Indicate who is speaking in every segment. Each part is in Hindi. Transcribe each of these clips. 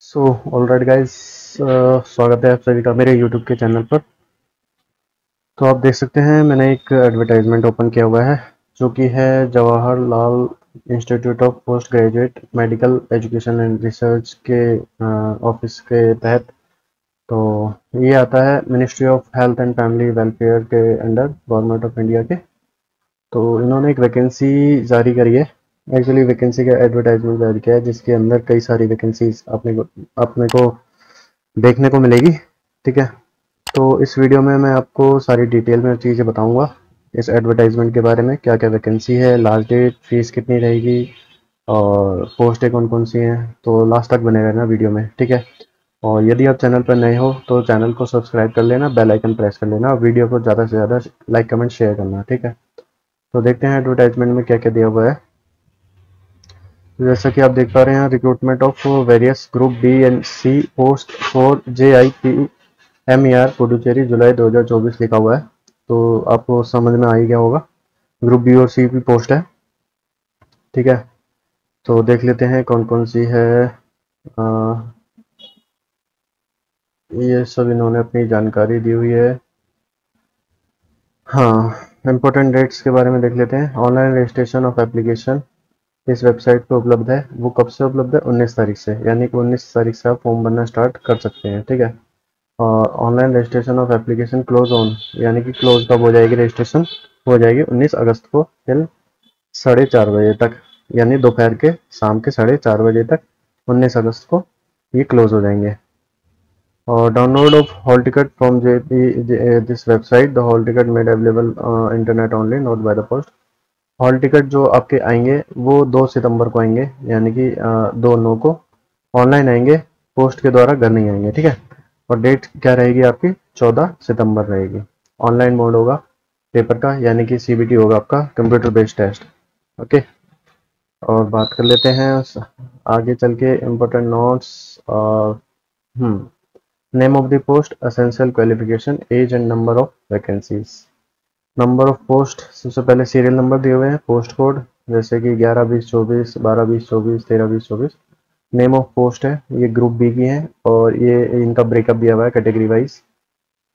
Speaker 1: सो ऑलराइट गाइस, स्वागत है आप सभी का मेरे यूट्यूब के चैनल पर। तो आप देख सकते हैं मैंने एक एडवर्टाइजमेंट ओपन किया हुआ है जो कि है Jawaharlal institute of post graduate medical education and research के ऑफिस के तहत। तो ये आता है ministry of health and family welfare के अंडर, गवर्नमेंट ऑफ इंडिया के। तो इन्होंने एक वैकेंसी जारी करी है। एक्चुअली वैकेंसी का एडवर्टाइजमेंट जारी किया है जिसके अंदर कई सारी वैकेंसीज अपने को देखने को मिलेगी। ठीक है, तो इस वीडियो में मैं आपको सारी डिटेल में चीज़ें बताऊंगा इस एडवर्टाइजमेंट के बारे में, क्या क्या वैकेंसी है, लास्ट डेट, फीस कितनी रहेगी और पोस्टें कौन कौन सी हैं। तो लास्ट तक बने रहना वीडियो में, ठीक है। और यदि आप चैनल पर नए हो तो चैनल को सब्सक्राइब कर लेना, बेल आइकन प्रेस कर लेना और वीडियो को ज़्यादा से ज़्यादा लाइक कमेंट शेयर करना, ठीक है। तो देखते हैं एडवर्टाइजमेंट में क्या क्या दिया हुआ है। जैसा कि आप देख पा रहे हैं, recruitment of various group B and C post for JIPMER Puducherry July 2024 लिखा हुआ है। तो आपको समझ में आ ही गया होगा, ग्रुप बी और सी की पोस्ट है। ठीक है, तो देख लेते हैं कौन कौन सी है। आ, ये सब इन्होंने अपनी जानकारी दी हुई है। हाँ, इम्पोर्टेंट डेट्स के बारे में देख लेते हैं। ऑनलाइन रजिस्ट्रेशन ऑफ एप्लीकेशन इस वेबसाइट पे उपलब्ध है। वो कब से उपलब्ध है? 19 तारीख से, यानी कि 19 तारीख से आप फॉर्म भरना स्टार्ट कर सकते हैं। ठीक है, और online registration of application close on, यानी कि क्लोज कब हो जाएगी रजिस्ट्रेशन? हो जाएगी 19 अगस्त को टिल 4:30 बजे तक, यानी दोपहर के शाम के 4:30 बजे तक 19 अगस्त को ये क्लोज हो जाएंगे। और download of hall ticket from this website, the hall ticket made available internet only not by the post. Hall ticket जो आपके आएंगे वो 2 सितंबर को आएंगे, यानी कि 2/9 को ऑनलाइन आएंगे, पोस्ट के द्वारा घर नहीं आएंगे। ठीक है, और डेट क्या रहेगी आपकी? 14 सितंबर रहेगी। ऑनलाइन मोड होगा पेपर का, यानी कि CBT होगा आपका, कंप्यूटर बेस्ड टेस्ट। ओके, और बात कर लेते हैं आगे चल के इम्पोर्टेंट नोट्स। और name of the post, essential qualification, age and number of vacancies. Number of post, सबसे पहले सीरियल नंबर दिए हुए हैं, पोस्ट कोड जैसे कि 11-20-24, 12-20-24, 13-20-24। नेम ऑफ पोस्ट है, ये ग्रुप बी की है और ये इनका ब्रेकअप दिया हुआ है कैटेगरी वाइज।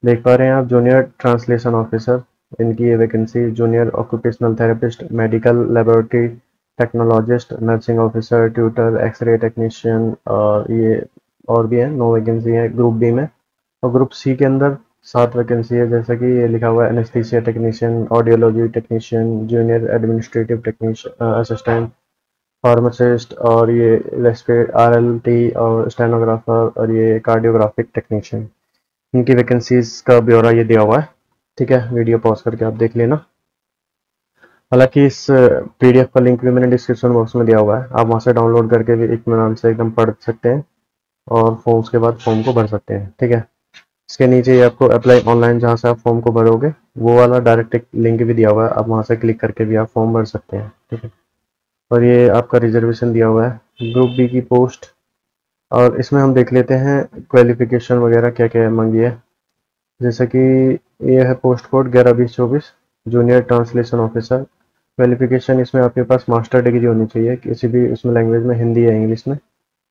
Speaker 1: देख पा रहे हैं आप, जूनियर ट्रांसलेशन ऑफिसर इनकी ये vacancy, junior occupational therapist, medical laboratory technologist, nursing officer, tutor, X-ray technician, और ये और भी है, 9 वैकेंसी है ग्रुप बी में। और ग्रुप सी के अंदर 7 वैकेंसी है, जैसा कि ये लिखा हुआ है, anaesthesia technician, audiology technician, junior administrative technician assistant, pharmacist, और ये RLT और स्टेनोग्राफर, और ये कार्डियोग्राफिक टेक्नीशियन। इनकी वैकेंसीज का ब्यौरा ये दिया हुआ है। ठीक है, वीडियो पॉज करके आप देख लेना। हालांकि इस PDF का लिंक भी मैंने डिस्क्रिप्शन बॉक्स में दिया हुआ है, आप वहां से डाउनलोड करके भी इत्मीनान से एकदम पढ़ सकते हैं और फॉर्म्स के बाद फॉर्म को भर सकते हैं। ठीक है, इसके नीचे ये आपको अप्लाई ऑनलाइन, जहाँ से आप फॉर्म को भरोगे वो वाला डायरेक्ट एक लिंक भी दिया हुआ है, आप वहां से क्लिक करके भी आप फॉर्म भर सकते हैं। ठीक है, और ये आपका रिजर्वेशन दिया हुआ है ग्रुप बी की पोस्ट। और इसमें हम देख लेते हैं क्वालिफिकेशन वगैरह क्या क्या मांगी है। जैसे कि ये है post code 11-20-24, junior translation officer. Qualification इसमें आपके पास मास्टर डिग्री होनी चाहिए किसी भी उसमें लैंग्वेज में, हिंदी या इंग्लिश में।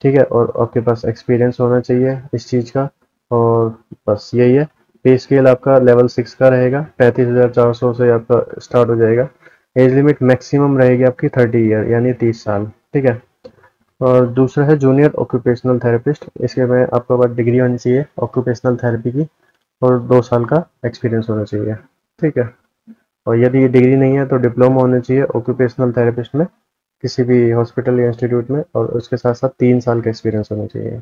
Speaker 1: ठीक है, और आपके पास एक्सपीरियंस होना चाहिए इस चीज़ का। और बस यही है। पे स्केल आपका लेवल 6 का रहेगा, 35,400 से आपका स्टार्ट हो जाएगा। एज लिमिट मैक्सिमम रहेगी आपकी 30 ईयर, यानी 30 साल। ठीक है, और दूसरा है जूनियर ऑक्यूपेशनल थेरेपिस्ट। इसके में आपके पास डिग्री होनी चाहिए ऑक्यूपेशनल थेरेपी की और 2 साल का एक्सपीरियंस होना चाहिए। ठीक है, और यदि ये डिग्री नहीं है तो डिप्लोमा होना चाहिए ऑक्यूपेशनल थेरेपिस्ट में किसी भी हॉस्पिटल या इंस्टीट्यूट में, और उसके साथ साथ 3 साल का एक्सपीरियंस होना चाहिए।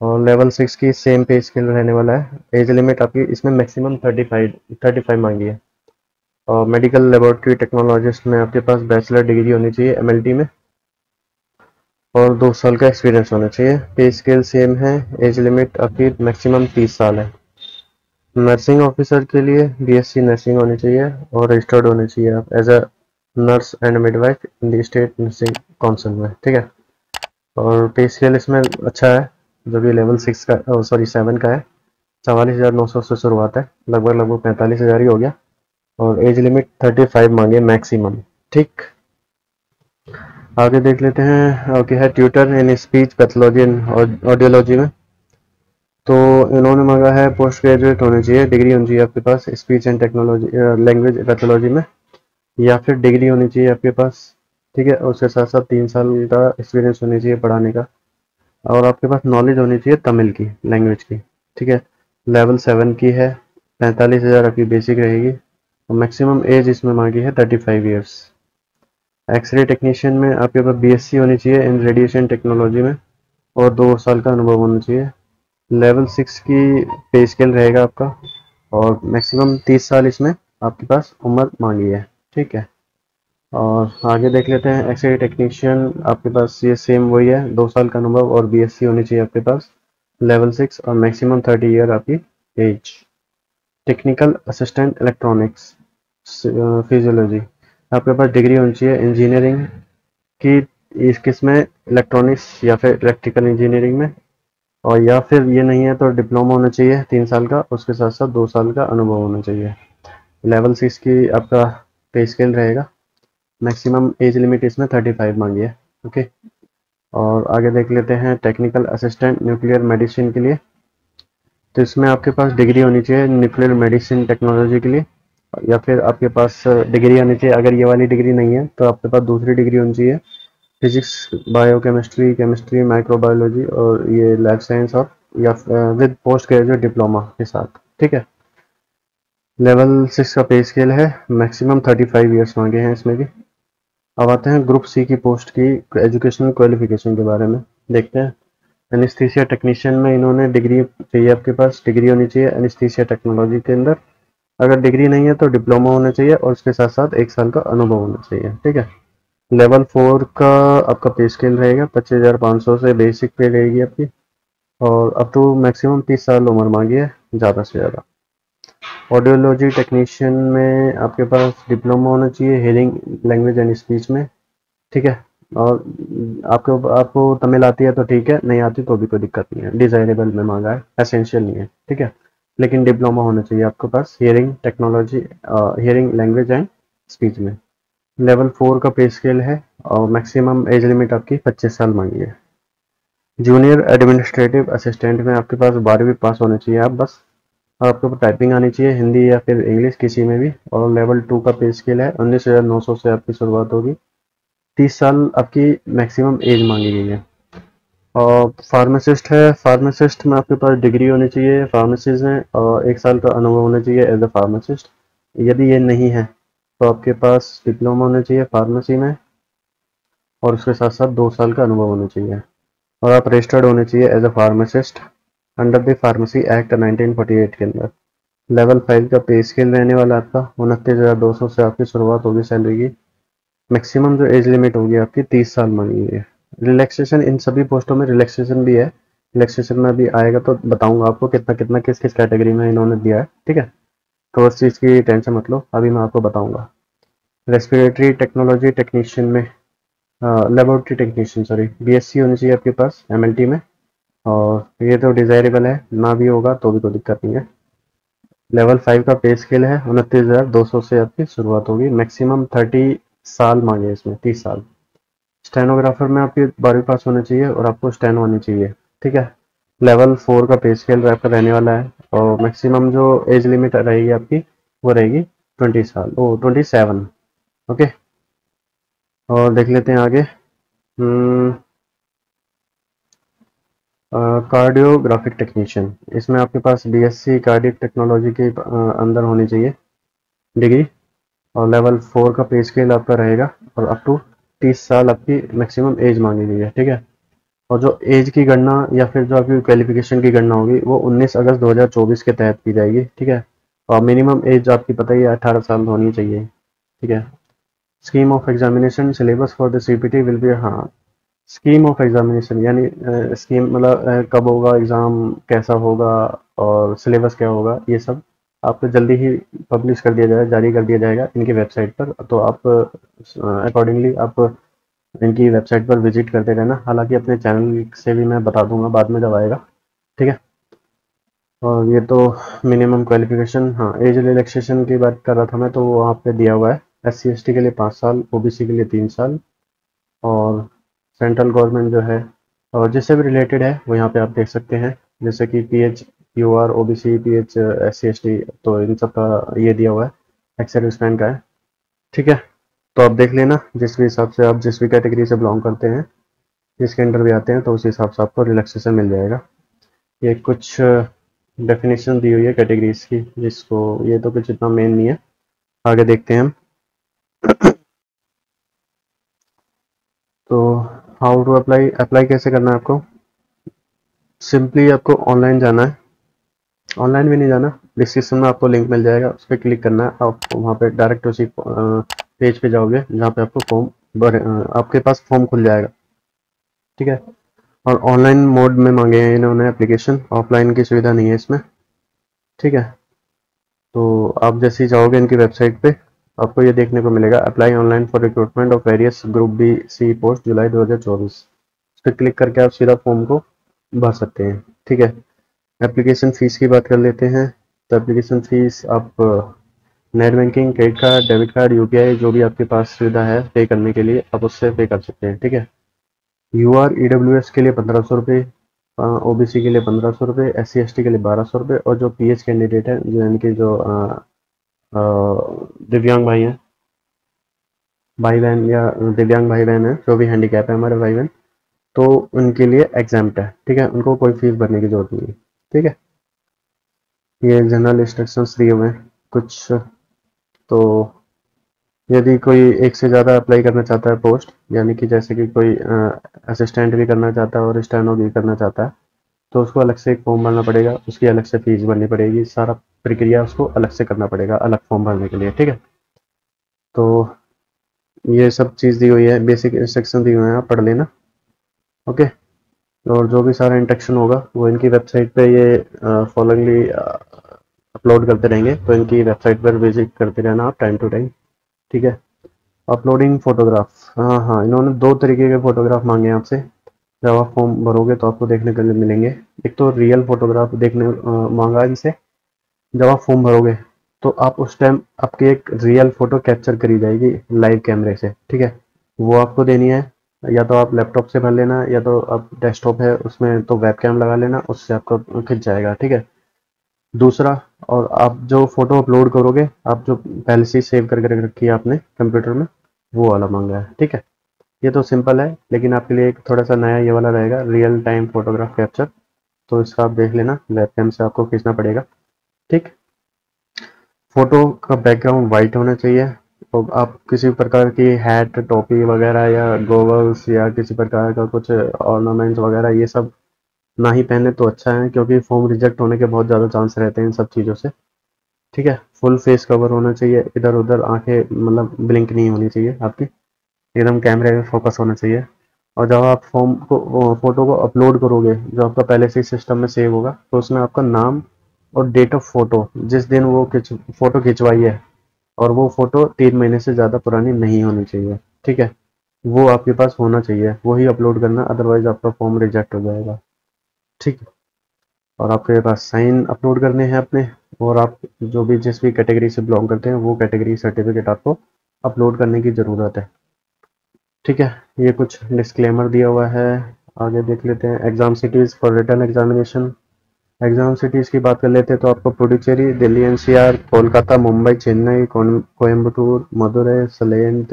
Speaker 1: और लेवल 6 की सेम पे स्केल रहने वाला है। एज लिमिट आपकी इसमें मैक्सिमम 35 मांगी है। और मेडिकल लेबोरेटरी टेक्नोलॉजिस्ट में आपके पास बैचलर डिग्री होनी चाहिए MLT में और 2 साल का एक्सपीरियंस होना चाहिए। पे स्केल सेम है, एज लिमिट आपकी मैक्सिमम 30 साल है। नर्सिंग ऑफिसर के लिए BSc नर्सिंग होनी चाहिए और रजिस्टर्ड होने चाहिए आप as a nurse and midwife in the state nursing council में। ठीक है, और पे स्केल इसमें अच्छा है, जो कि लेवल 6 का, सॉरी 7 का है। 44,900 से शुरुआत है, लगभग लगभग 45,000 ही हो गया। और एज लिमिट 35 मांगे मैक्सिमम। ठीक, आगे देख लेते हैं। ओके है tutor in speech pathology and audiology में। तो इन्होंने मांगा है पोस्ट ग्रेजुएट होनी चाहिए, डिग्री होनी चाहिए आपके पास speech and technology language pathology में, या फिर डिग्री होनी चाहिए आपके पास। ठीक है, उसके साथ साथ 3 साल का एक्सपीरियंस होनी चाहिए पढ़ाने का, और आपके पास नॉलेज होनी चाहिए तमिल की लैंग्वेज की। ठीक है, लेवल 7 की है, 45,000 आपकी बेसिक रहेगी, और मैक्सिमम एज इसमें मांगी है 35 ईयर्स। एक्सरे टेक्नीशियन में आपके पास बीएससी होनी चाहिए इन रेडिएशन टेक्नोलॉजी में, और 2 साल का अनुभव होना चाहिए। लेवल 6 की पे स्केल रहेगा आपका, और मैक्सिमम 30 साल इसमें आपके पास उम्र मांगी है। ठीक है, और आगे देख लेते हैं। एक्सरे टेक्नीशियन आपके पास ये सेम वही है, 2 साल का अनुभव और बीएससी होनी चाहिए आपके पास, लेवल 6, और मैक्सिमम 30 ईयर आपकी age. Technical assistant electronics physiology, आपके पास डिग्री होनी चाहिए इंजीनियरिंग की, इस किस्म में इलेक्ट्रॉनिक्स या फिर इलेक्ट्रिकल इंजीनियरिंग में, और या फिर ये नहीं है तो डिप्लोमा होना चाहिए 3 साल का, उसके साथ साथ 2 साल का अनुभव होना चाहिए। लेवल 6 की आपका पे स्केल रहेगा, मैक्सिमम एज लिमिट इसमें 35 मांगी है। ओके, और आगे देख लेते हैं टेक्निकल असिस्टेंट न्यूक्लियर मेडिसिन के लिए। तो इसमें आपके पास डिग्री होनी चाहिए न्यूक्लियर मेडिसिन टेक्नोलॉजी के लिए, या फिर आपके पास डिग्री आनी चाहिए। अगर ये वाली डिग्री नहीं है तो आपके पास दूसरी डिग्री होनी चाहिए, फिजिक्स, बायोकेमिस्ट्री, केमिस्ट्री, माइक्रोबायोलॉजी, और ये लैब साइंस, और या विद पोस्ट ग्रेजुएट डिप्लोमा के साथ। ठीक है, लेवल 6 का पे स्केल है, मैक्सिमम 35 ईयर्स मांगे हैं इसमें भी। अब आते हैं ग्रुप सी की पोस्ट की एजुकेशनल क्वालिफिकेशन के बारे में देखते हैं। एनेस्थीसिया टेक्नीशियन में इन्होंने डिग्री चाहिए, आपके पास डिग्री होनी चाहिए एनेस्थीसिया टेक्नोलॉजी के अंदर। अगर डिग्री नहीं है तो डिप्लोमा होना चाहिए, और उसके साथ साथ 1 साल का अनुभव होना चाहिए। ठीक है, लेवल 4 का आपका पे स्केल रहेगा, 25,500 से बेसिक पे रहेगी आपकी, और अप टू मैक्सिमम 30 साल उम्र मांगी है ज़्यादा से ज़्यादा। ऑडियोलॉजी टेक्नीशियन में आपके पास डिप्लोमा होना चाहिए हेयरिंग लैंग्वेज एंड स्पीच में। ठीक है, और आपको आपको तमिल आती है तो ठीक है, नहीं आती तो भी कोई दिक्कत नहीं है, डिजायरेबल में मांगा है, एसेंशियल नहीं है। ठीक है, लेकिन डिप्लोमा होना चाहिए आपके पास hearing technology, hearing language and speech में। लेवल 4 का पे स्केल है, और मैक्सिमम एज लिमिट आपकी 25 साल मांगी है। जूनियर एडमिनिस्ट्रेटिव असिस्टेंट में आपके पास 12वीं पास होना चाहिए आप बस, और आपको टाइपिंग आनी चाहिए हिंदी या फिर इंग्लिश किसी में भी, और लेवल 2 का पे स्केल है, 19,900 से आपकी शुरुआत होगी, 30 साल आपकी मैक्सिमम एज मांगी गई है। और फार्मासिस्ट है, फार्मासिस्ट में आपके पास डिग्री होनी चाहिए फार्मेसीज में, और 1 साल का अनुभव होना चाहिए एज अ फार्मासिस्ट। यदि ये नहीं है तो आपके पास डिप्लोमा होना चाहिए फार्मेसी में, और उसके साथ साथ 2 साल का अनुभव होना चाहिए, और आप रजिस्टर्ड होने चाहिए as a pharmacist under the pharmacy act 1948 के अंदर। लेवल 5 का पे स्केल रहने वाला आपका 29,200 से आपकी शुरुआत होगी सैलरी की। मैक्सिमम जो एज लिमिट होगी आपकी 30 साल मांगी गई है। रिलैक्सेशन इन सभी पोस्टों में रिलैक्सेशन भी है, रिलैक्सेशन में भी आएगा तो बताऊंगा आपको कितना कितना किस किस कैटेगरी में इन्होंने दिया है। ठीक है, तो उस चीज़ की टेंशन मत लो, अभी मैं आपको बताऊंगा। रेस्पिरेटरी टेक्नोलॉजी टेक्नीशियन में, लेबोरेटरी टेक्नीशियन सॉरी, बीएससी होनी चाहिए आपके पास एमएलटी में, और ये तो डिजायरेबल है, ना भी होगा तो भी कोई दिक्कत नहीं है। लेवल 5 का पे स्केल है, 29,200 से आपकी शुरुआत होगी, मैक्सिमम 30 साल मांगे इसमें, 30 साल। स्टेनोग्राफर में आपकी 12वीं पास होना चाहिए, और आपको स्टेनो आनी चाहिए। ठीक है, लेवल 4 का पे स्केल आपका रहने वाला है, और मैक्सिमम जो एज लिमिट रहेगी आपकी वो रहेगी 20 साल, ओ 27। ओके, और देख लेते हैं आगे। कार्डियोग्राफिक टेक्नीशियन, इसमें आपके पास बीएससी कार्डियक टेक्नोलॉजी के अंदर होनी चाहिए डिग्री, और लेवल 4 का पे स्केल आपका रहेगा, और अप टू 30 साल आपकी मैक्सिमम एज मांगी गई है। ठीक है, और जो एज की गणना या फिर जो आपकी क्वालिफिकेशन की गणना होगी वो 19 अगस्त 2024 के तहत की जाएगी। ठीक है, और मिनिमम एज आपकी पता ही है 18 साल होनी चाहिए। ठीक है, scheme of examination syllabus for the CPT will be, हाँ स्कीम ऑफ एग्जामिनेशन यानी स्कीम मतलब कब होगा एग्ज़ाम, कैसा होगा, और सिलेबस क्या होगा, ये सब आपको जल्दी ही पब्लिश कर दिया जाएगा, जारी कर दिया जाएगा इनकी वेबसाइट पर। तो आप अकॉर्डिंगली आप इनकी वेबसाइट पर विजिट करते रहना, हालांकि अपने चैनल से भी मैं बता दूंगा बाद में जब आएगा। ठीक है, और ये तो मिनिमम क्वालिफिकेशन, हाँ एज रिलैक्सेशन की बात कर रहा था मैं, तो वो वहाँ पे दिया हुआ है, SC ST के लिए 5 साल, OBC के लिए 3 साल, और सेंट्रल गवर्नमेंट जो है और जिससे भी रिलेटेड है वो यहाँ पे आप देख सकते हैं, जैसे कि PH QR OBC PH SC ST, तो इन सब का ये दिया हुआ है, एक्स सर्विसमैन का है। ठीक है, तो आप देख लेना जिस भी हिसाब से आप जिस भी कैटेगरी से बिलोंग करते हैं, जिसके अंडर भी आते हैं, तो उस हिसाब से आपको रिलैक्सेशन मिल जाएगा। ये कुछ डेफिनेशन दी हुई है कैटेगरीज की, जिसको ये तो कुछ इतना मेन नहीं है, आगे देखते हैं हम। तो हाउ टू अप्लाई, अप्लाई कैसे करना है आपको? सिंपली आपको ऑनलाइन जाना है, ऑनलाइन भी नहीं जाना, डिस्क्रिप्शन में आपको लिंक मिल जाएगा, उस पर क्लिक करना है, आप वहाँ पे डायरेक्ट उसी पेज पे जाओगे जहाँ पे आपको फॉर्म भर आपके पास फॉर्म खुल जाएगा। ठीक है, और ऑनलाइन मोड में मांगे हैं इन्होंने एप्लीकेशन, ऑफलाइन की सुविधा नहीं है इसमें। ठीक है, तो आप जैसे ही जाओगे इनकी वेबसाइट पे, आपको ये देखने को मिलेगा, apply online for recruitment of various group B C post July 2024। इस पर क्लिक करके आप सीधा फॉर्म को भर सकते हैं। ठीक है, एप्लीकेशन फ़ीस की बात कर लेते हैं। तो एप्लीकेशन फ़ीस आप net banking, credit card, debit card, UPI जो भी आपके पास सुविधा है पे करने के लिए, आप उससे पे कर सकते हैं। ठीक है, UR EWS के लिए 1500 रुपये, OBC के लिए 1500 रुपये, SC ST के लिए 1200 रुपये, और जो PH कैंडिडेट है जो यानी कि जो दिव्यांग भाई हैं, भाई बहन या दिव्यांग भाई बहन है, जो भी हैंडीकैप है हमारे भाई बहन, तो उनके लिए एग्जाम्प्ट है। ठीक है, उनको कोई फीस भरने की जरूरत नहीं है। ठीक है, ये जनरल इंस्ट्रक्शंस दिए हुए हैं कुछ। तो यदि कोई एक से ज़्यादा अप्लाई करना चाहता है पोस्ट, यानी कि जैसे कि कोई असिस्टेंट भी करना चाहता है और स्टेनो भी करना चाहता है, तो उसको अलग से एक फॉर्म भरना पड़ेगा, उसकी अलग से फीस भरनी पड़ेगी, सारा प्रक्रिया उसको अलग से करना पड़ेगा अलग फॉर्म भरने के लिए। ठीक है, तो ये सब चीज़ दी हुई है, बेसिक इंस्ट्रक्शन दी हुई है, आप पढ़ लेना। ओके, और जो भी सारा इंस्ट्रक्शन होगा वो इनकी वेबसाइट पे ये फॉलोइंगली अपलोड करते रहेंगे, तो इनकी वेबसाइट पर विजिट करते रहना आप टाइम टू टाइम। ठीक है, अपलोडिंग फोटोग्राफ, हाँ हाँ, इन्होंने दो तरीके के फोटोग्राफ मांगे हैं आपसे। जब आप फॉर्म भरोगे तो आपको देखने के लिए मिलेंगे, एक तो रियल फोटोग्राफ देखने मांगा है इनसे। जब आप फॉर्म भरोगे तो आप उस टाइम आपकी एक रियल फोटो कैप्चर करी जाएगी लाइव कैमरे से। ठीक है, वो आपको देनी है, या तो आप लैपटॉप से भर लेना, या तो आप डेस्कटॉप है उसमें तो वेबकैम लगा लेना, उससे आपको खिंच जाएगा। ठीक है, दूसरा, और आप जो फोटो अपलोड करोगे, आप जो पहले से सेव करके रख रखी है आपने कंप्यूटर में, वो वाला मांगा है। ठीक है, ये तो सिंपल है, लेकिन आपके लिए एक थोड़ा सा नया ये वाला रहेगा, रियल टाइम फोटोग्राफ कैप्चर, तो इसका आप देख लेना, वेबकैम से आपको खींचना पड़ेगा। ठीक, फोटो का बैकग्राउंड वाइट होना चाहिए, और आप किसी प्रकार की हैट, टोपी वगैरह या गोगल्स या किसी प्रकार का कुछ ऑर्नामेंट्स वगैरह ये सब ना ही पहने तो अच्छा है, क्योंकि फॉर्म रिजेक्ट होने के बहुत ज़्यादा चांस रहते हैं इन सब चीज़ों से। ठीक है, फुल फेस कवर होना चाहिए, इधर उधर आंखें मतलब ब्लिंक नहीं होनी चाहिए आपकी, एकदम कैमरे में फोकस होना चाहिए। और जब आप फॉर्म को फोटो को अपलोड करोगे, जो आपका पहले से ही सिस्टम में सेव होगा, तो उसमें आपका नाम और डेट ऑफ फोटो, जिस दिन वो फोटो खिंचवाई है, और वो फोटो 3 महीने से ज़्यादा पुरानी नहीं होनी चाहिए। ठीक है, वो आपके पास होना चाहिए, वही अपलोड करना, अदरवाइज आपका फॉर्म रिजेक्ट हो जाएगा। ठीक है, और आपके पास साइन अपलोड करने हैं अपने, और आप जो भी जिस भी कैटेगरी से बिलोंग करते हैं वो कैटेगरी सर्टिफिकेट आपको अपलोड करने की ज़रूरत है। ठीक है, ये कुछ डिस्क्लेमर दिया हुआ है, आगे देख लेते हैं। Exam cities for return examination, exam cities की बात कर लेते हैं, तो आपको पुडुचेरी, दिल्ली NCR, कोलकाता, मुंबई, चेन्नई, कोयम्बटूर, मदुरई, सलेम,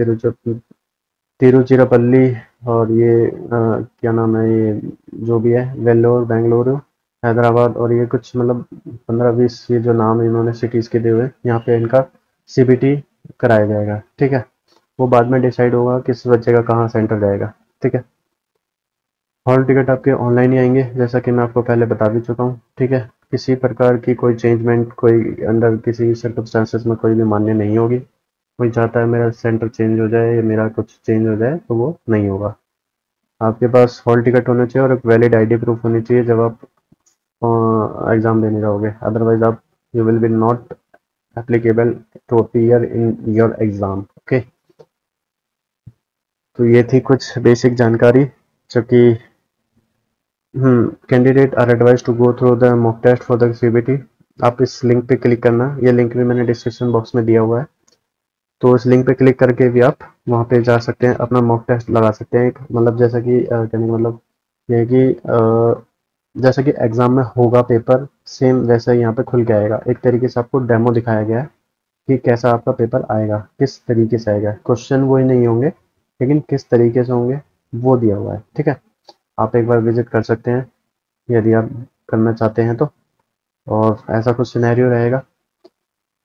Speaker 1: तिरुचिरापल्ली, और ये क्या नाम है ये जो भी है, वेल्लोर, बेंगलुरु, हैदराबाद, और ये कुछ मतलब 15-20 ये जो नाम इन्होंने सिटीज़ के दिए हुए हैं, यहाँ पे इनका CBT कराया जाएगा। ठीक है, वो बाद में डिसाइड होगा किस बच्चे का कहाँ सेंटर जाएगा। ठीक है, हॉल टिकट आपके ऑनलाइन ही आएंगे, जैसा कि मैं आपको पहले बता भी चुका हूँ। ठीक है, किसी प्रकार की कोई चेंजमेंट, कोई अंडर किसी सर्कमस्टांसेस में कोई भी मान्य नहीं होगी। कोई चाहता है मेरा सेंटर चेंज हो जाए या मेरा कुछ चेंज हो जाए, तो वो नहीं होगा। आपके पास हॉल टिकट होना चाहिए और एक वैलिड ID प्रूफ होनी चाहिए जब आप एग्ज़ाम देने जाओगे, अदरवाइज आप you will be not applicable to appear in your exam. Okay, तो ये थी कुछ बेसिक जानकारी जो कि candidate are advise to go through the mock test for the CBT। आप इस लिंक पे क्लिक करना, ये लिंक भी मैंने डिस्क्रिप्शन बॉक्स में दिया हुआ है, तो इस लिंक पे क्लिक करके भी आप वहाँ पे जा सकते हैं, अपना मॉक टेस्ट लगा सकते हैं। मतलब जैसा कि कहने का मतलब ये है कि जैसा कि एग्जाम में होगा पेपर, सेम वैसा ही यहाँ पे खुल के आएगा। एक तरीके से आपको डेमो दिखाया गया है कि कैसा आपका पेपर आएगा, किस तरीके से आएगा। क्वेश्चन वही नहीं होंगे, लेकिन किस तरीके से होंगे वो दिया हुआ है। ठीक है, आप एक बार विजिट कर सकते हैं यदि आप करना चाहते हैं तो। और ऐसा कुछ सिनेरियो रहेगा।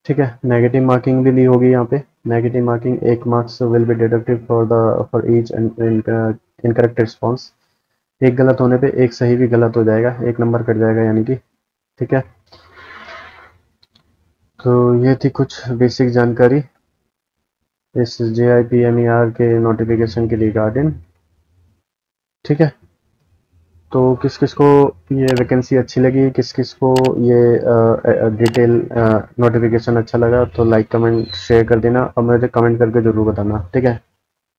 Speaker 1: ठीक है, नेगेटिव मार्किंग भी दी होगी यहाँ पे। Negative marking 1 marks will be deducted for each incorrect response. एक गलत होने पे एक सही भी गलत हो जाएगा, 1 नंबर कट जाएगा यानी कि। ठीक है, तो ये थी कुछ बेसिक जानकारी इस JIPMER के नोटिफिकेशन के रिगार्डिंग। ठीक है, तो किस किस को ये वैकेंसी अच्छी लगी, किस किस को ये डिटेल नोटिफिकेशन अच्छा लगा, तो लाइक कमेंट शेयर कर देना और मुझे कमेंट करके ज़रूर बताना। ठीक है,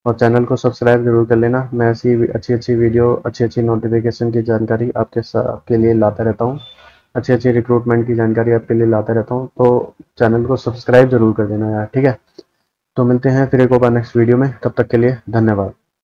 Speaker 1: और चैनल को सब्सक्राइब जरूर कर लेना। मैं ऐसी अच्छी अच्छी वीडियो, अच्छी अच्छी नोटिफिकेशन की जानकारी आपके लिए लाता रहता हूँ। अच्छी अच्छी रिक्रूटमेंट की जानकारी आपके लिए लाता रहता हूँ, तो चैनल को सब्सक्राइब जरूर कर देना यार। ठीक है, तो मिलते हैं फिर एक और नेक्स्ट वीडियो में, तब तक के लिए धन्यवाद।